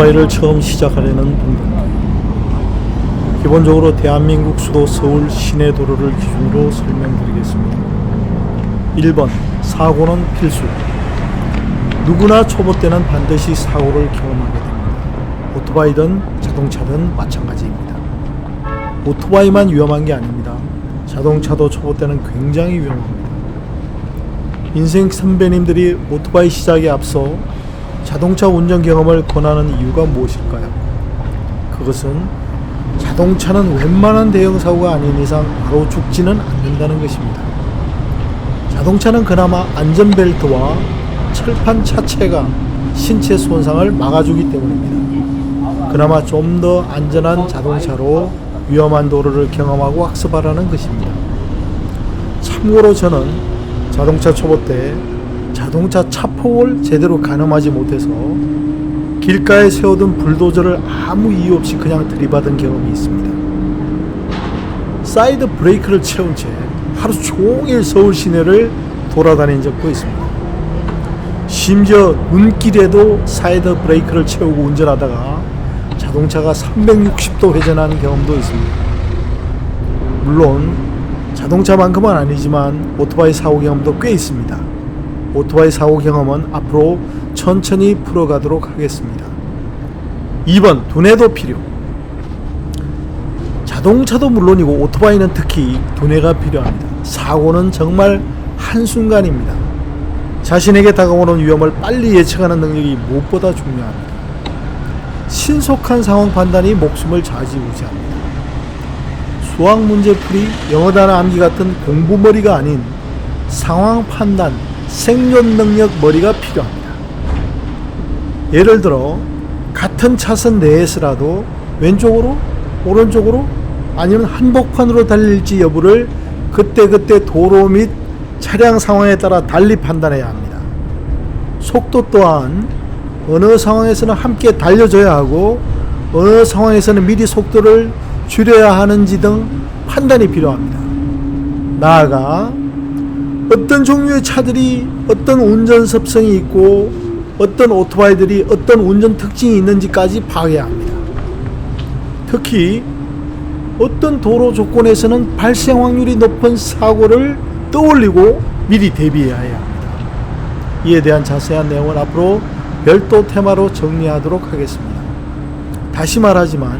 오토바이를 처음 시작하려는 분들, 기본적으로 대한민국 수도 서울 시내 도로를 기준으로 설명드리겠습니다. 1번, 사고는 필수. 누구나 초보 때는 반드시 사고를 경험하게 됩니다. 오토바이든 자동차든 마찬가지입니다. 오토바이만 위험한 게 아닙니다. 자동차도 초보 때는 굉장히 위험합니다. 인생 선배님들이 오토바이 시작에 앞서 자동차 운전 경험을 권하는 이유가 무엇일까요? 그것은 자동차는 웬만한 대형 사고가 아닌 이상 바로 죽지는 않는다는 것입니다. 자동차는 그나마 안전벨트와 철판 차체가 신체 손상을 막아주기 때문입니다. 그나마 좀 더 안전한 자동차로 위험한 도로를 경험하고 학습하라는 것입니다. 참고로 저는 자동차 초보 때 자동차 차폭을 제대로 가늠하지 못해서 길가에 세워둔 불도저를 아무 이유 없이 그냥 들이받은 경험이 있습니다. 사이드 브레이크를 채운 채 하루 종일 서울 시내를 돌아다닌 적도 있습니다. 심지어 눈길에도 사이드 브레이크를 채우고 운전하다가 자동차가 360도 회전하는 경험도 있습니다. 물론 자동차만큼은 아니지만 오토바이 사고 경험도 꽤 있습니다. 오토바이 사고 경험은 앞으로 천천히 풀어가도록 하겠습니다. 2번, 두뇌도 필요. 자동차도 물론이고 오토바이는 특히 두뇌가 필요합니다. 사고는 정말 한순간입니다. 자신에게 다가오는 위험을 빨리 예측하는 능력이 무엇보다 중요합니다. 신속한 상황 판단이 목숨을 좌지우지합니다. 수학 문제 풀이, 영어 단어 암기 같은 공부머리가 아닌 상황 판단, 생존 능력 머리가 필요합니다. 예를 들어 같은 차선 내에서라도 왼쪽으로, 오른쪽으로 아니면 한복판으로 달릴지 여부를 그때그때 도로 및 차량 상황에 따라 달리 판단해야 합니다. 속도 또한 어느 상황에서는 함께 달려줘야 하고 어느 상황에서는 미리 속도를 줄여야 하는지 등 판단이 필요합니다. 나아가 어떤 종류의 차들이 어떤 운전 습성이 있고 어떤 오토바이들이 어떤 운전 특징이 있는지까지 파악해야 합니다. 특히 어떤 도로 조건에서는 발생 확률이 높은 사고를 떠올리고 미리 대비해야 합니다. 이에 대한 자세한 내용은 앞으로 별도 테마로 정리하도록 하겠습니다. 다시 말하지만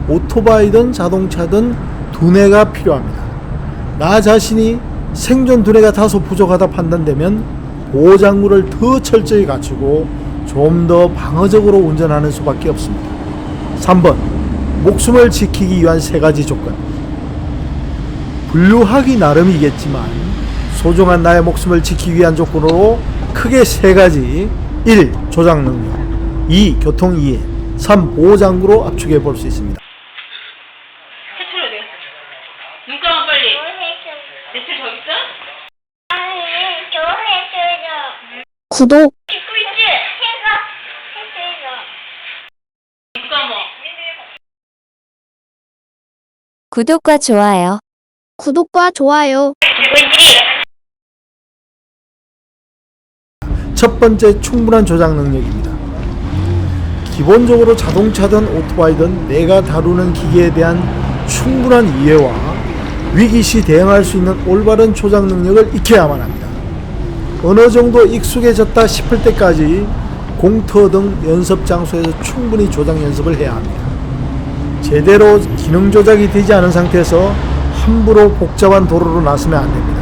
오토바이든 자동차든 두뇌가 필요합니다. 나 자신이 생존 두뇌가 다소 부족하다 판단되면 보호장구를 더 철저히 갖추고 좀 더 방어적으로 운전하는 수밖에 없습니다. 3번, 목숨을 지키기 위한 3가지 조건. 분류하기 나름이겠지만 소중한 나의 목숨을 지키기 위한 조건으로 크게 3가지. 1. 조작 능력, 2. 교통 이해, 3. 보호장구로 압축해 볼 수 있습니다. 대출 어디 갔어? 눈 감아 빨리. 대출 저기 있어? 구독, 찍고 있지? 눈 감아. 구독과 좋아요. 구독과 좋아요. 찍고 있지? 첫 번째, 충분한 조작 능력입니다. 기본적으로 자동차든 오토바이든 내가 다루는 기계에 대한 충분한 이해와 위기시 대응할 수 있는 올바른 조작 능력을 익혀야만 합니다. 어느 정도 익숙해졌다 싶을 때까지 공터 등 연습 장소에서 충분히 조작 연습을 해야 합니다. 제대로 기능 조작이 되지 않은 상태에서 함부로 복잡한 도로로 나서면 안 됩니다.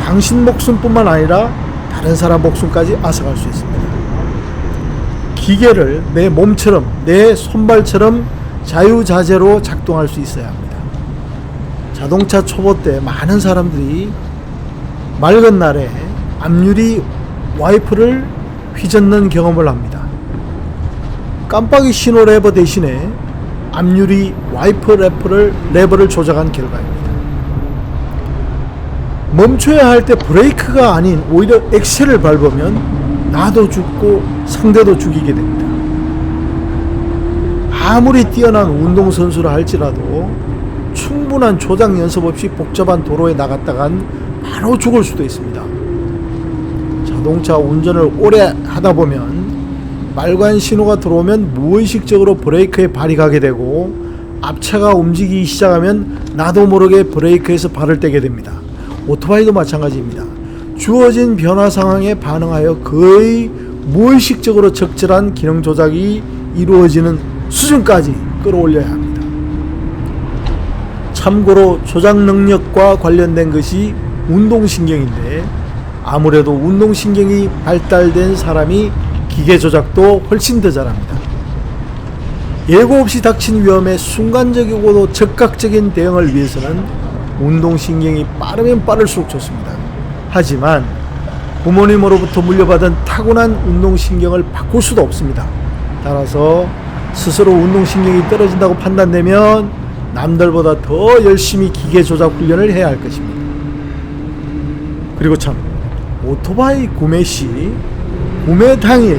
당신 목숨뿐만 아니라 다른 사람 목숨까지 앗아갈 수 있습니다. 기계를 내 몸처럼, 내 손발처럼 자유자재로 작동할 수 있어야 합니다. 자동차 초보 때 많은 사람들이 맑은 날에 앞유리 와이퍼를 휘젓는 경험을 합니다. 깜빡이 신호 레버 대신에 앞유리 와이퍼 레버를 조작한 결과입니다. 멈춰야 할 때 브레이크가 아닌 오히려 엑셀을 밟으면 나도 죽고 상대도 죽이게 됩니다. 아무리 뛰어난 운동선수라 할지라도 충분한 조작 연습 없이 복잡한 도로에 나갔다간 바로 죽을 수도 있습니다. 자동차 운전을 오래 하다 보면 말관 신호가 들어오면 무의식적으로 브레이크에 발이 가게 되고 앞차가 움직이기 시작하면 나도 모르게 브레이크에서 발을 떼게 됩니다. 오토바이도 마찬가지입니다. 주어진 변화 상황에 반응하여 거의 무의식적으로 적절한 기능 조작이 이루어지는 수준까지 끌어올려야 합니다. 참고로 조작 능력과 관련된 것이 운동신경인데 아무래도 운동신경이 발달된 사람이 기계 조작도 훨씬 더 잘합니다. 예고 없이 닥친 위험에 순간적이고도 즉각적인 대응을 위해서는 운동신경이 빠르면 빠를수록 좋습니다. 하지만 부모님으로부터 물려받은 타고난 운동신경을 바꿀 수도 없습니다. 따라서 스스로 운동신경이 떨어진다고 판단되면 남들보다 더 열심히 기계 조작 훈련을 해야 할 것입니다. 그리고 참, 오토바이 구매 시 구매 당일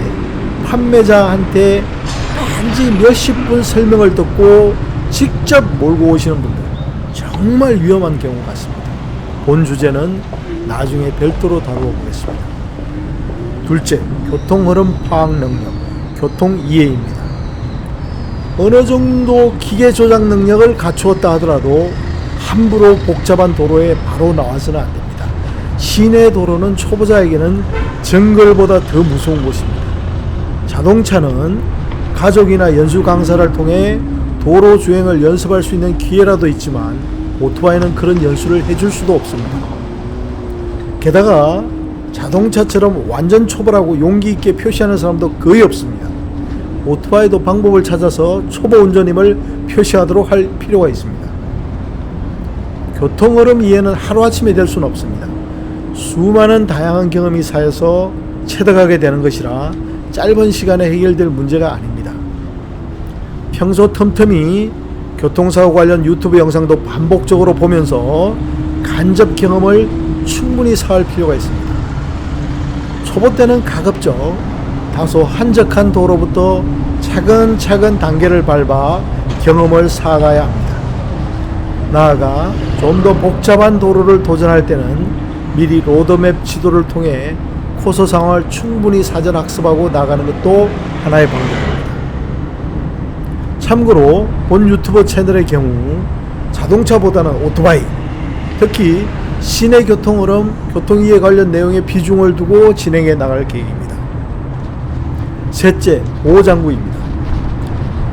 판매자한테 단지 몇십 분 설명을 듣고 직접 몰고 오시는 분들 정말 위험한 경우 같습니다. 본 주제는 나중에 별도로 다루어 보겠습니다. 둘째, 교통흐름 파악 능력, 교통 이해입니다. 어느 정도 기계 조작 능력을 갖추었다 하더라도 함부로 복잡한 도로에 바로 나와서는 안 됩니다. 시내 도로는 초보자에게는 정글보다 더 무서운 곳입니다. 자동차는 가족이나 연수 강사를 통해 도로 주행을 연습할 수 있는 기회라도 있지만 오토바이는 그런 연수를 해줄 수도 없습니다. 게다가 자동차처럼 완전 초보라고 용기 있게 표시하는 사람도 거의 없습니다. 오토바이도 방법을 찾아서 초보 운전임을 표시하도록 할 필요가 있습니다. 교통흐름 이해는 하루아침에 될 수는 없습니다. 수많은 다양한 경험이 쌓여서 체득하게 되는 것이라 짧은 시간에 해결될 문제가 아닙니다. 평소 틈틈이 교통사고 관련 유튜브 영상도 반복적으로 보면서 간접 경험을 충분히 쌓을 필요가 있습니다. 초보 때는 가급적 다소 한적한 도로부터 차근차근 단계를 밟아 경험을 쌓아가야 합니다. 나아가 좀 더 복잡한 도로를 도전할 때는 미리 로드맵 지도를 통해 코스 상황을 충분히 사전 학습하고 나가는 것도 하나의 방법입니다. 참고로 본 유튜브 채널의 경우 자동차보다는 오토바이, 특히 시내 교통흐름, 교통이해 관련 내용에 비중을 두고 진행해 나갈 계획입니다. 셋째, 보호장구입니다.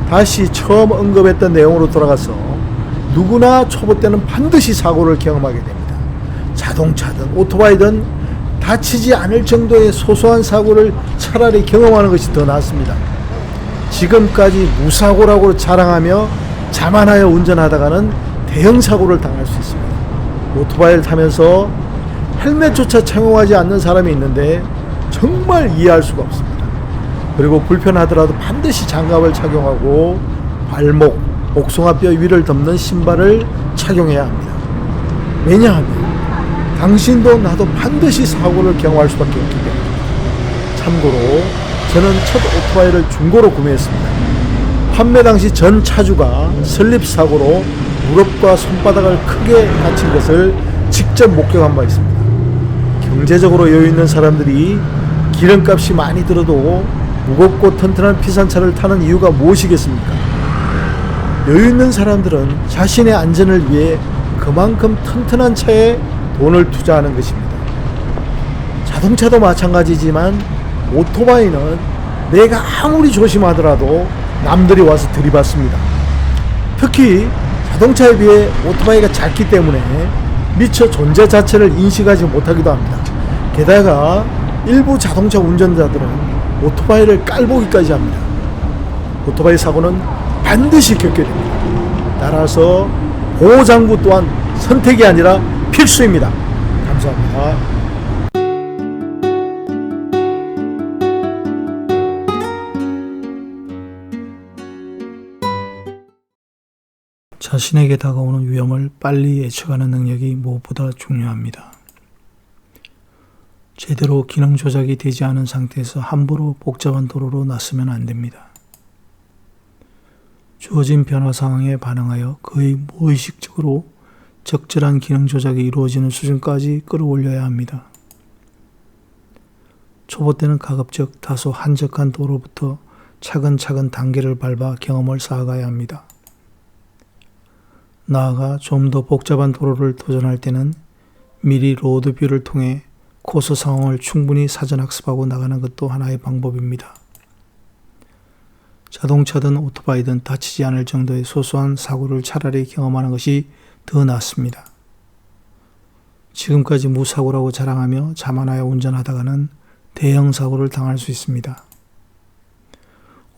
다시 처음 언급했던 내용으로 돌아가서 누구나 초보 때는 반드시 사고를 경험하게 됩니다. 자동차든 오토바이든 다치지 않을 정도의 소소한 사고를 차라리 경험하는 것이 더 낫습니다. 지금까지 무사고라고 자랑하며 자만하여 운전하다가는 대형 사고를 당할 수 있습니다. 오토바이를 타면서 헬멧조차 착용하지 않는 사람이 있는데 정말 이해할 수가 없습니다. 그리고 불편하더라도 반드시 장갑을 착용하고 발목, 복숭아뼈 위를 덮는 신발을 착용해야 합니다. 왜냐하면 당신도 나도 반드시 사고를 경험할 수밖에 없기 때문입니다. 참고로 저는 첫 오토바이를 중고로 구매했습니다. 판매 당시 전 차주가 슬립 사고로 무릎과 손바닥을 크게 다친 것을 직접 목격한 바 있습니다. 경제적으로 여유 있는 사람들이 기름값이 많이 들어도 무겁고 튼튼한 피산차를 타는 이유가 무엇이겠습니까? 여유 있는 사람들은 자신의 안전을 위해 그만큼 튼튼한 차에 돈을 투자하는 것입니다. 자동차도 마찬가지지만 오토바이는 내가 아무리 조심하더라도 남들이 와서 들이받습니다. 특히 자동차에 비해 오토바이가 작기 때문에 미처 존재 자체를 인식하지 못하기도 합니다. 게다가 일부 자동차 운전자들은 오토바이를 깔보기까지 합니다. 오토바이 사고는 반드시 겪게 됩니다. 따라서 보호장구 또한 선택이 아니라 필수입니다. 감사합니다. 자신에게 다가오는 위험을 빨리 예측하는 능력이 무엇보다 중요합니다. 제대로 기능 조작이 되지 않은 상태에서 함부로 복잡한 도로로 나서면 안 됩니다. 주어진 변화 상황에 반응하여 거의 무의식적으로 적절한 기능 조작이 이루어지는 수준까지 끌어올려야 합니다. 초보 때는 가급적 다소 한적한 도로부터 차근차근 단계를 밟아 경험을 쌓아가야 합니다. 나아가 좀 더 복잡한 도로를 도전할 때는 미리 로드뷰를 통해 코스 상황을 충분히 사전학습하고 나가는 것도 하나의 방법입니다. 자동차든 오토바이든 다치지 않을 정도의 소소한 사고를 차라리 경험하는 것이 더 낫습니다. 지금까지 무사고라고 자랑하며 자만하여 운전하다가는 대형 사고를 당할 수 있습니다.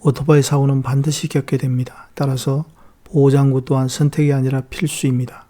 오토바이 사고는 반드시 겪게 됩니다. 따라서 보호장구 또한 선택이 아니라 필수입니다.